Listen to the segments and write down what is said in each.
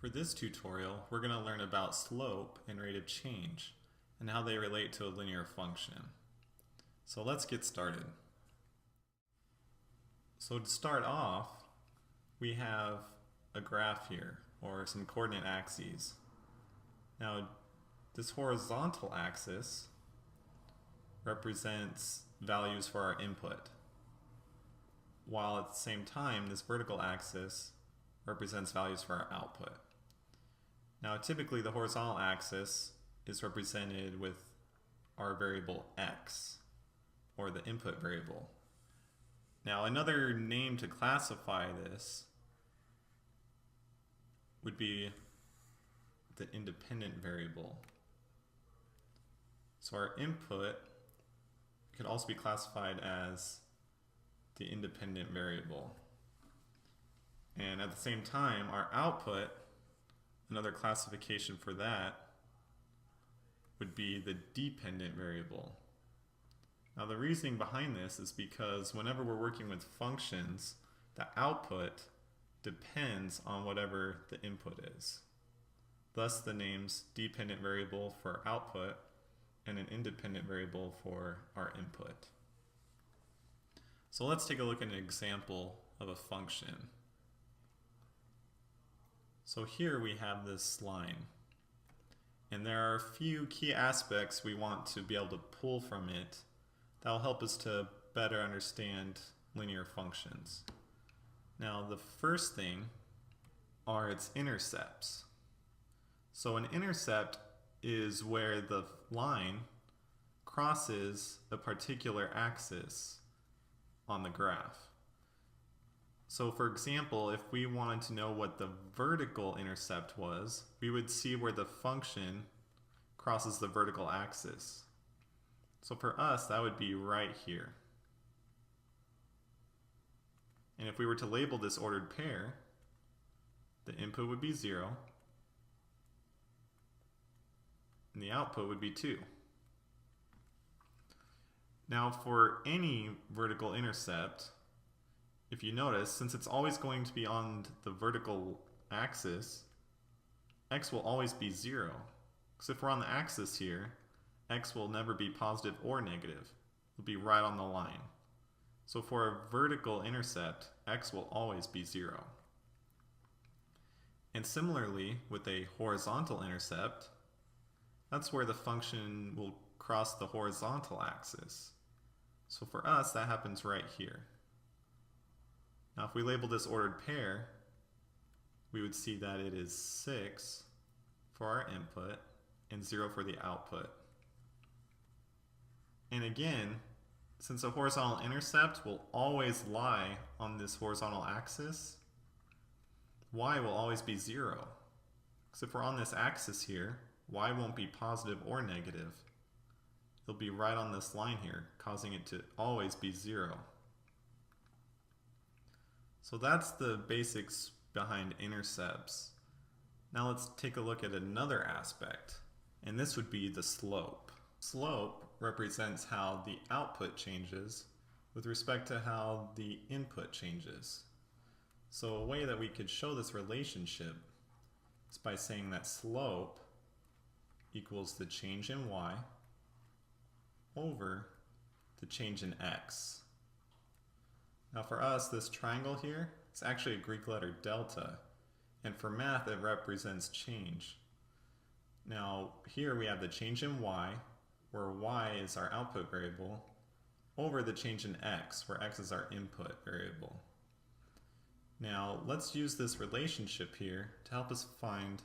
For this tutorial, we're going to learn about slope and rate of change and how they relate to a linear function. So let's get started. So to start off, we have a graph here, or some coordinate axes. Now, this horizontal axis represents values for our input, while at the same time, this vertical axis represents values for our output. Now, typically the horizontal axis is represented with our variable x, or the input variable. Now, another name to classify this would be the independent variable. So our input could also be classified as the independent variable. And at the same time, our output, another classification for that would be the dependent variable. Now the reasoning behind this is because whenever we're working with functions, the output depends on whatever the input is. Thus the names dependent variable for output and an independent variable for our input. So let's take a look at an example of a function. So here we have this line, and there are a few key aspects we want to be able to pull from it that will help us to better understand linear functions. Now the first thing are its intercepts. So an intercept is where the line crosses a particular axis on the graph. So for example, if we wanted to know what the vertical intercept was, we would see where the function crosses the vertical axis. So for us, that would be right here. And if we were to label this ordered pair, the input would be 0, and the output would be 2. Now for any vertical intercept, if you notice, since it's always going to be on the vertical axis, x will always be 0. Because if we're on the axis here, x will never be positive or negative. It'll be right on the line. So for a vertical intercept, x will always be 0. And similarly, with a horizontal intercept, that's where the function will cross the horizontal axis. So for us, that happens right here. Now if we label this ordered pair, we would see that it is 6 for our input and 0 for the output. And again, since a horizontal intercept will always lie on this horizontal axis, y will always be 0. Because if we're on this axis here, y won't be positive or negative. It'll be right on this line here, causing it to always be 0. So that's the basics behind intercepts. Now let's take a look at another aspect, and this would be the slope. Slope represents how the output changes with respect to how the input changes. So a way that we could show this relationship is by saying that slope equals the change in y over the change in x. Now for us, this triangle here is actually a Greek letter delta, and for math it represents change. Now here we have the change in y, where y is our output variable, over the change in x, where x is our input variable. Now let's use this relationship here to help us find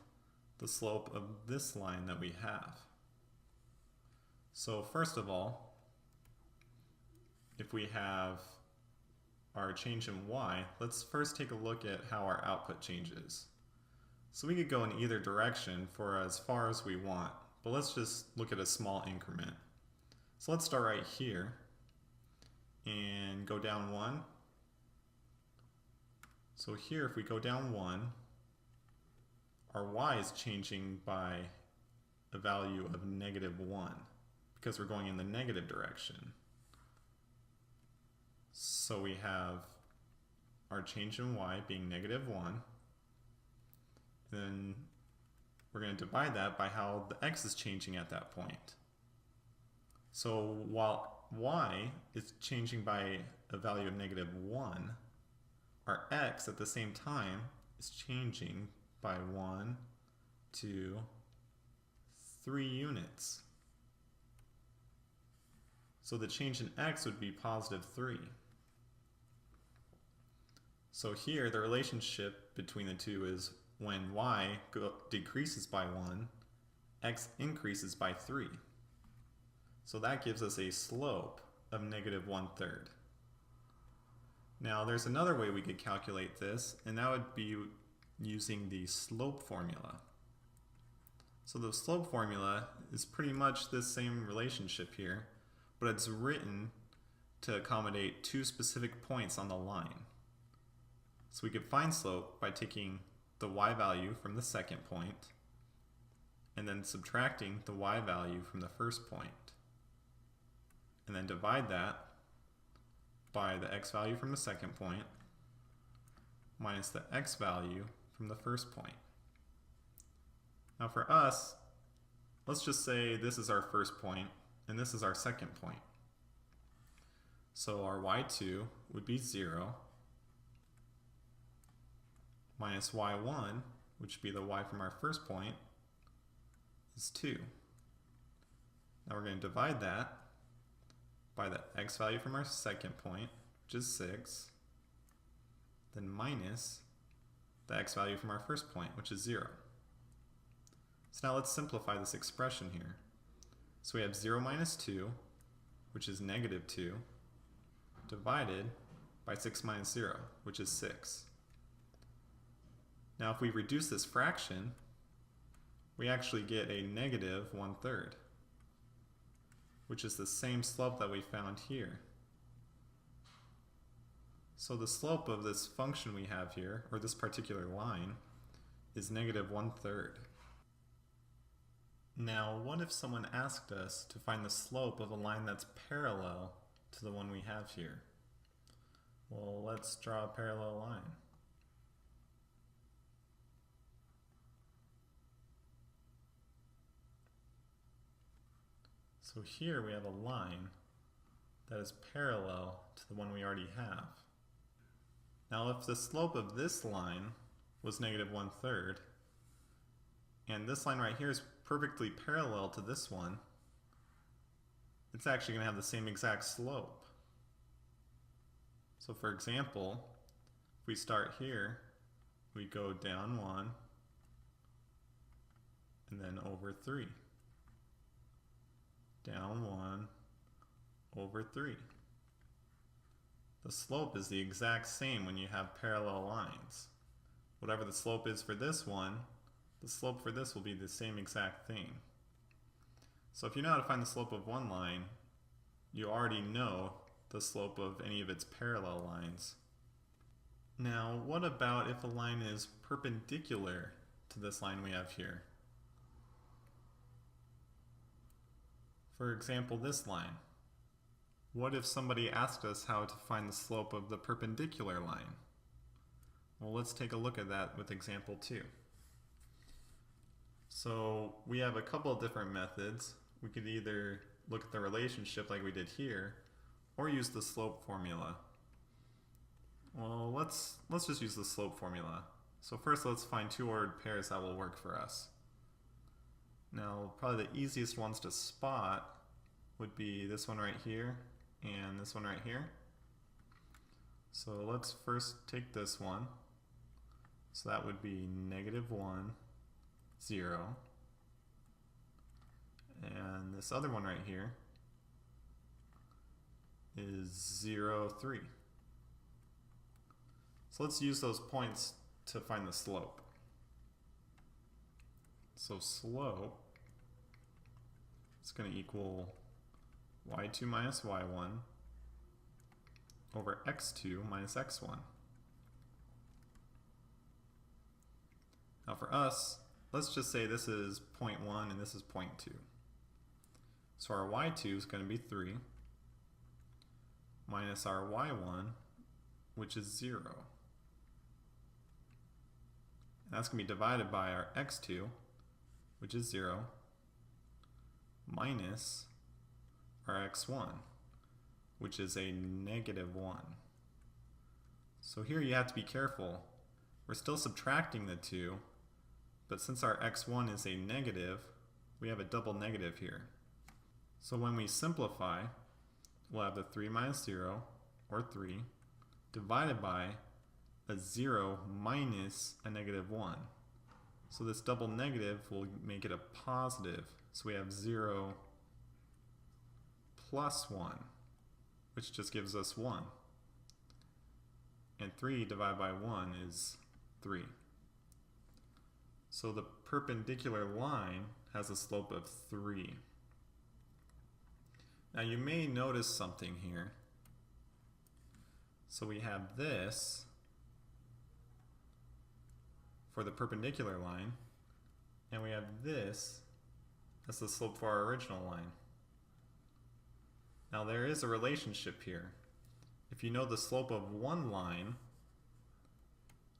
the slope of this line that we have. So first of all, if we have our change in y, let's first take a look at how our output changes. So we could go in either direction for as far as we want, but let's just look at a small increment. So let's start right here and go down 1. So here if we go down 1, our y is changing by a value of -1 because we're going in the negative direction. So we have our change in y being -1, then we're going to divide that by how the x is changing at that point. So while y is changing by a value of -1, our x at the same time is changing by 1, 2, 3 units. So the change in x would be +3. So here the relationship between the two is when y decreases by 1, x increases by 3. So that gives us a slope of -1/3. Now there's another way we could calculate this, and that would be using the slope formula. So the slope formula is pretty much this same relationship here, but it's written to accommodate two specific points on the line. So we could find slope by taking the y value from the second point and then subtracting the y value from the first point, and then divide that by the x value from the second point minus the x value from the first point. Now for us, let's just say this is our first point and this is our second point. So our y2 would be 0 minus y1, which would be the y from our first point, is 2. Now we're going to divide that by the x value from our second point, which is 6, then minus the x value from our first point, which is 0. So now let's simplify this expression here. So we have 0 minus 2, which is -2, divided by 6 minus 0, which is 6. Now if we reduce this fraction, we actually get a -1/3, which is the same slope that we found here. So the slope of this function we have here, or this particular line, is -1/3. Now, what if someone asked us to find the slope of a line that's parallel to the one we have here? Well, let's draw a parallel line. So here we have a line that is parallel to the one we already have. Now if the slope of this line was -1/3, and this line right here is perfectly parallel to this one, it's actually going to have the same exact slope. So for example, if we start here, we go down 1, and then over 3. Down 1, over 3. The slope is the exact same when you have parallel lines. Whatever the slope is for this one, the slope for this will be the same exact thing. So if you know how to find the slope of one line, you already know the slope of any of its parallel lines. Now, what about if a line is perpendicular to this line we have here? For example, this line. What if somebody asked us how to find the slope of the perpendicular line? Well, let's take a look at that with example 2. So we have a couple of different methods. We could either look at the relationship like we did here, or use the slope formula. Well, let's just use the slope formula. So first let's find two ordered pairs that will work for us. Now, probably the easiest ones to spot would be this one right here and this one right here. So let's first take this one. So that would be -1, 0. And this other one right here is 0, 3. So let's use those points to find the slope. So slope is going to equal y2 minus y1 over x2 minus x1. Now for us, let's just say this is 0.1 and this is 0.2. So our y2 is going to be 3 minus our y1, which is 0. That's going to be divided by our x2, which is 0, minus our x1, which is a negative 1. So here you have to be careful. We're still subtracting the 2, but since our x1 is a negative, we have a double negative here. So when we simplify, we'll have the 3 minus 0, or 3, divided by a 0 minus a negative 1. So this double negative will make it a positive. So we have 0 plus 1, which just gives us 1. And 3 divided by 1 is 3. So the perpendicular line has a slope of 3. Now you may notice something here. So we have this for the perpendicular line, and we have this as the slope for our original line. Now there is a relationship here. If you know the slope of one line,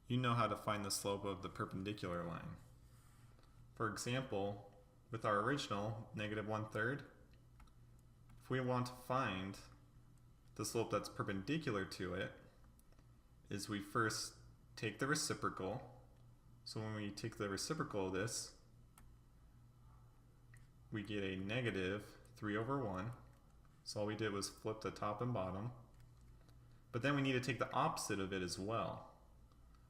you know how to find the slope of the perpendicular line. For example, with our original, negative 1/3, if we want to find the slope that's perpendicular to it, is we first take the reciprocal. So when we take the reciprocal of this, we get a negative 3/1. So all we did was flip the top and bottom. But then we need to take the opposite of it as well.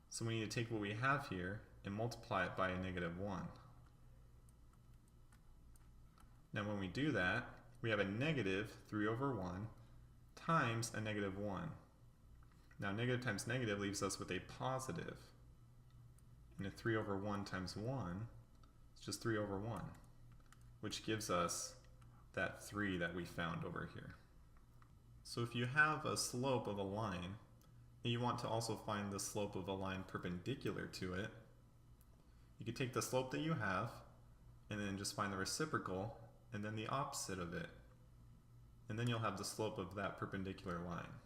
So we need to take what we have here and multiply it by a negative 1. Now when we do that, we have a negative 3/1 times a negative 1. Now negative times negative leaves us with a positive. And a 3/1 times 1 is just 3/1, which gives us that 3 that we found over here. So if you have a slope of a line, and you want to also find the slope of a line perpendicular to it, you could take the slope that you have, and then just find the reciprocal, and then the opposite of it. And then you'll have the slope of that perpendicular line.